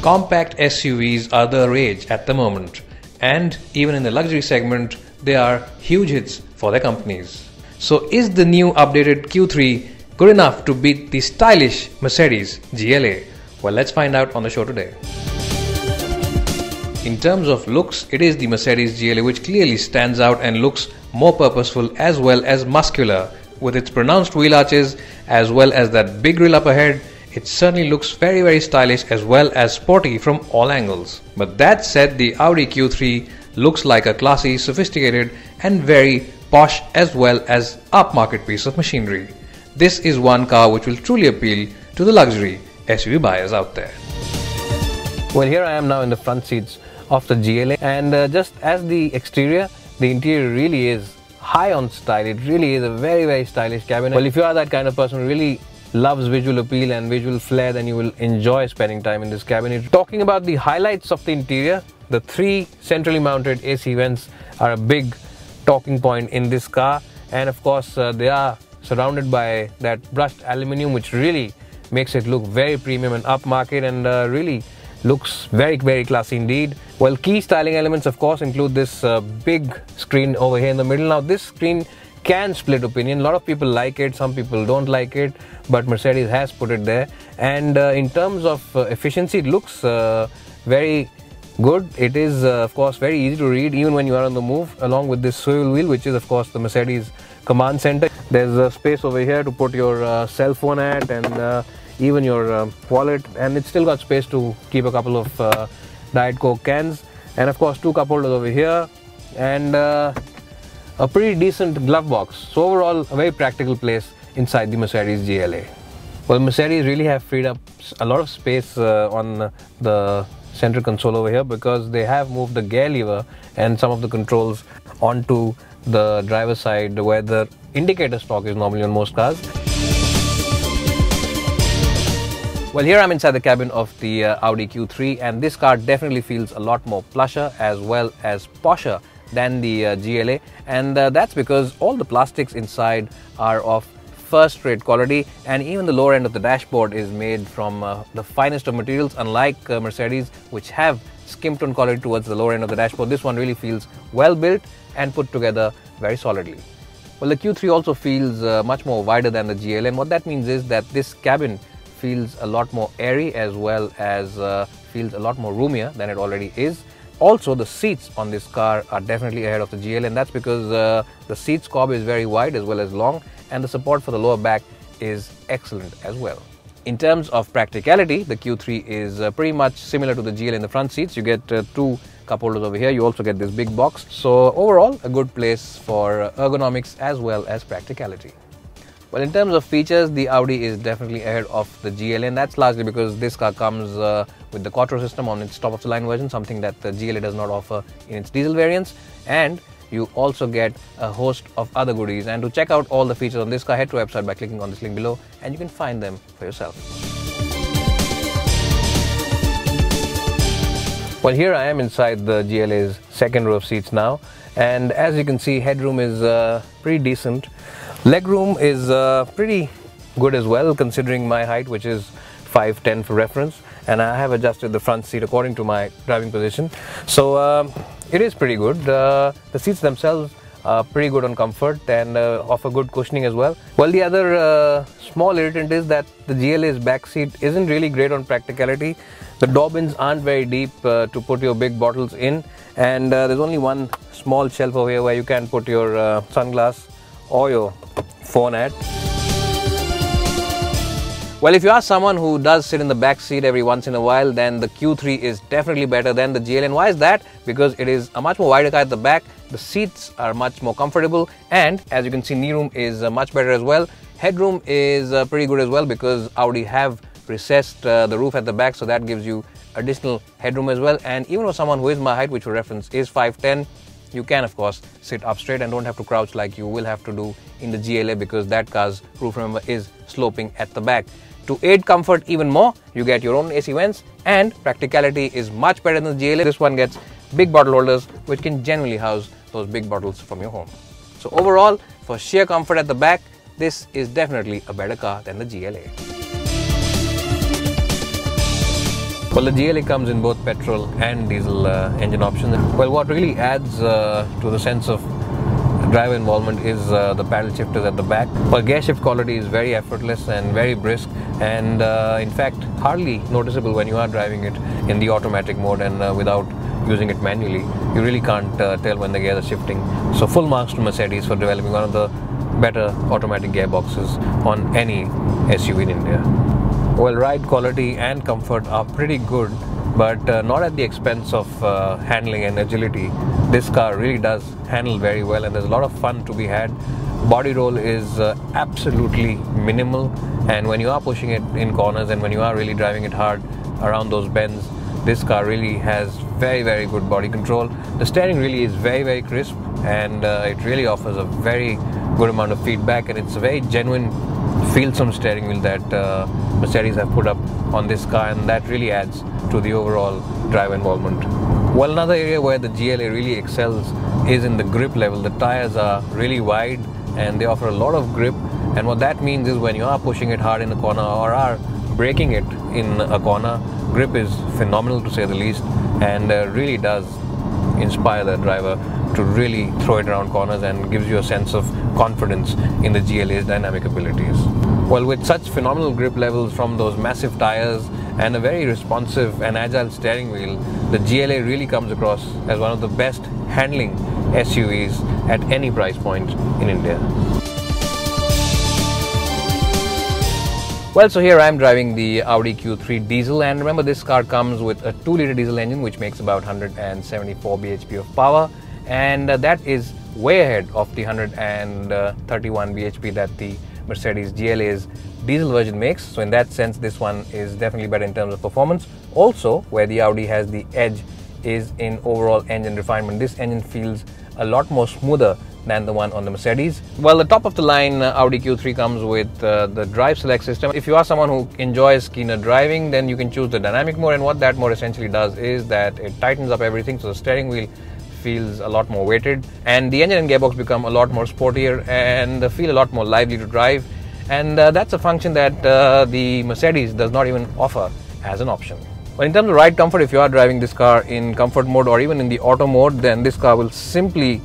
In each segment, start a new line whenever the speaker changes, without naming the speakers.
Compact SUVs are the rage at the moment, and even in the luxury segment, they are huge hits for their companies. So is the new updated Q3 good enough to beat the stylish Mercedes GLA? Well, let's find out on the show today. In terms of looks, it is the Mercedes GLA which clearly stands out and looks more purposeful as well as muscular. With its pronounced wheel arches as well as that big grille up ahead, it certainly looks very stylish as well as sporty from all angles. But that said, the Audi Q3 looks like a classy, sophisticated and very posh as well as upmarket piece of machinery. This is one car which will truly appeal to the luxury SUV buyers out there.
Well, here I am now in the front seats of the GLA, and just as the exterior, the interior really is high on style. It really is a very stylish cabin. Well, if you are that kind of person who really loves visual appeal and visual flair, then you will enjoy spending time in this cabin. Talking about the highlights of the interior, the 3 centrally mounted AC vents are a big talking point in this car, and of course they are surrounded by that brushed aluminium, which really makes it look very premium and upmarket, and really looks very classy indeed. Well, key styling elements of course include this big screen over here in the middle. Now this screen can split opinion. A lot of people like it, some people don't like it, but Mercedes has put it there. And in terms of efficiency, it looks very good. It is of course very easy to read even when you are on the move, along with this swivel wheel, which is of course the Mercedes command center. There's a space over here to put your cell phone at, and even your wallet, and it's still got space to keep a couple of Diet Coke cans, and of course 2 cup holders over here, and a pretty decent glove box. So overall, a very practical place inside the Mercedes GLA. Well, Mercedes really have freed up a lot of space on the center console over here, because they have moved the gear lever and some of the controls onto the driver's side, where the indicator stalk is normally on most cars. Well, here I'm inside the cabin of the Audi Q3, and this car definitely feels a lot more plusher as well as posher than the GLA, and that's because all the plastics inside are of first-rate quality, and even the lower end of the dashboard is made from the finest of materials. Unlike Mercedes, which have skimped on quality towards the lower end of the dashboard, this one really feels well built and put together very solidly. Well, the Q3 also feels much more wider than the GLA, and what that means is that this cabin feels a lot more airy as well as feels a lot more roomier than it already is. Also, the seats on this car are definitely ahead of the GLA, and that's because the seat scob is very wide as well as long, and the support for the lower back is excellent as well. In terms of practicality, the Q3 is pretty much similar to the GLA in the front seats. You get 2 cup holders over here. You also get this big box. So overall, a good place for ergonomics as well as practicality. Well, in terms of features, the Audi is definitely ahead of the GLA, and that's largely because this car comes with the Quattro system on its top-of-the-line version, something that the GLA does not offer in its diesel variants, and you also get a host of other goodies. And to check out all the features on this car, head to our website by clicking on this link below, and you can find them for yourself. Well, here I am inside the GLA's second row of seats now, and as you can see, headroom is pretty decent. Legroom is pretty good as well, considering my height, which is 5'10" for reference, and I have adjusted the front seat according to my driving position. So it is pretty good. The seats themselves are pretty good on comfort and offer good cushioning as well. Well, the other small irritant is that the GLA's back seat isn't really great on practicality. The door bins aren't very deep to put your big bottles in, and there's only one small shelf over here where you can put your sunglass or your phone at. Well, if you are someone who does sit in the back seat every once in a while, then the Q3 is definitely better than the GLA. And why is that? Because it is a much more wider car at the back, the seats are much more comfortable, and as you can see, knee room is much better as well. Headroom is pretty good as well, because Audi have recessed the roof at the back, so that gives you additional headroom as well. And even for someone who is my height, which for reference is 5'10", you can of course sit up straight and don't have to crouch like you will have to do in the GLA, because that car's roof, remember, is sloping at the back. To aid comfort even more, you get your own AC vents, and practicality is much better than the GLA. This one gets big bottle holders which can generally house those big bottles from your home. So overall, for sheer comfort at the back, this is definitely a better car than the GLA. Well, the GLA comes in both petrol and diesel engine options. Well, what really adds to the sense of driver involvement is the paddle shifters at the back. Well, gear shift quality is very effortless and very brisk, and in fact hardly noticeable when you are driving it in the automatic mode and without using it manually. You really can't tell when the gears are shifting. So full marks to Mercedes for developing one of the better automatic gearboxes on any SUV in India. Well, ride quality and comfort are pretty good, but not at the expense of handling and agility. This car really does handle very well, and there's a lot of fun to be had. Body roll is absolutely minimal, and when you are pushing it in corners and when you are really driving it hard around those bends, this car really has very good body control. The steering really is very crisp, and it really offers a very good amount of feedback, and it's a very genuine feel-some steering wheel that Mercedes have put up on this car, and that really adds to the overall driver involvement. Well, another area where the GLA really excels is in the grip level. The tires are really wide and they offer a lot of grip, and what that means is when you are pushing it hard in a corner or are braking it in a corner, grip is phenomenal to say the least, and really does inspire the driver to really throw it around corners and gives you a sense of confidence in the GLA's dynamic abilities. Well, with such phenomenal grip levels from those massive tires and a very responsive and agile steering wheel, the GLA really comes across as one of the best handling SUVs at any price point in India. Well, so here I am driving the Audi Q3 diesel, and remember, this car comes with a 2-litre diesel engine which makes about 174 bhp of power, and that is way ahead of the 131 bhp that the Mercedes GLA's diesel version makes. So in that sense, this one is definitely better in terms of performance. Also, where the Audi has the edge is in overall engine refinement. This engine feels a lot more smoother than the one on the Mercedes. Well, the top of the line Audi Q3 comes with the Drive Select system. If you are someone who enjoys keener driving, then you can choose the dynamic mode, and what that mode essentially does is that it tightens up everything, so the steering wheel feels a lot more weighted, and the engine and gearbox become a lot more sportier and feel a lot more lively to drive, and that's a function that the Mercedes does not even offer as an option. But in terms of ride comfort, if you are driving this car in comfort mode or even in the auto mode, then this car will simply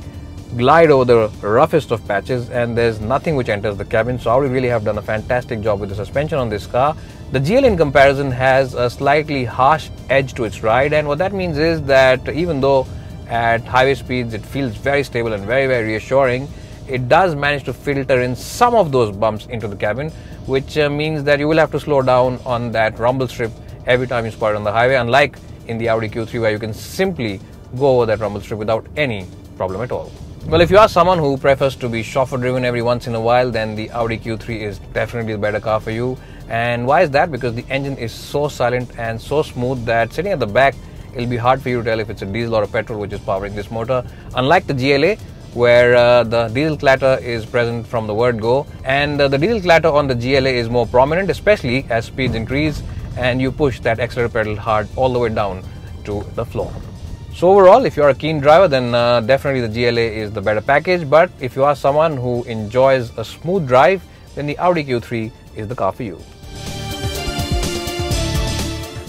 glide over the roughest of patches, and there's nothing which enters the cabin. So Audi really have done a fantastic job with the suspension on this car. The GLA in comparison has a slightly harsh edge to its ride, and what that means is that even though at highway speeds it feels very stable and very reassuring, it does manage to filter in some of those bumps into the cabin, which means that you will have to slow down on that rumble strip every time you spot it on the highway, unlike in the Audi Q3 where you can simply go over that rumble strip without any problem at all. Well, if you are someone who prefers to be chauffeur driven every once in a while, then the Audi Q3 is definitely the better car for you. And why is that? Because the engine is so silent and so smooth that sitting at the back, it'll be hard for you to tell if it's a diesel or a petrol which is powering this motor. Unlike the GLA, where the diesel clatter is present from the word go, and the diesel clatter on the GLA is more prominent, especially as speeds increase and you push that accelerator pedal hard all the way down to the floor. So overall, if you're a keen driver, then definitely the GLA is the better package, but if you are someone who enjoys a smooth drive, then the Audi Q3 is the car for you.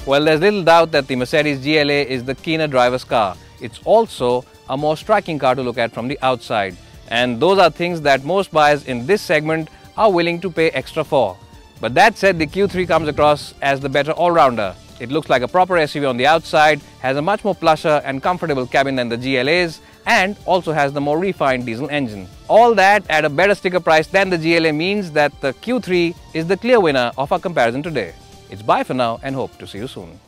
Well, there's little doubt that the Mercedes GLA is the keener driver's car. It's also a more striking car to look at from the outside, and those are things that most buyers in this segment are willing to pay extra for. But that said, the Q3 comes across as the better all-rounder. It looks like a proper SUV on the outside, has a much more plusher and comfortable cabin than the GLA's, and also has the more refined diesel engine. All that at a better sticker price than the GLA means that the Q3 is the clear winner of our comparison today. It's bye for now, and hope to see you soon.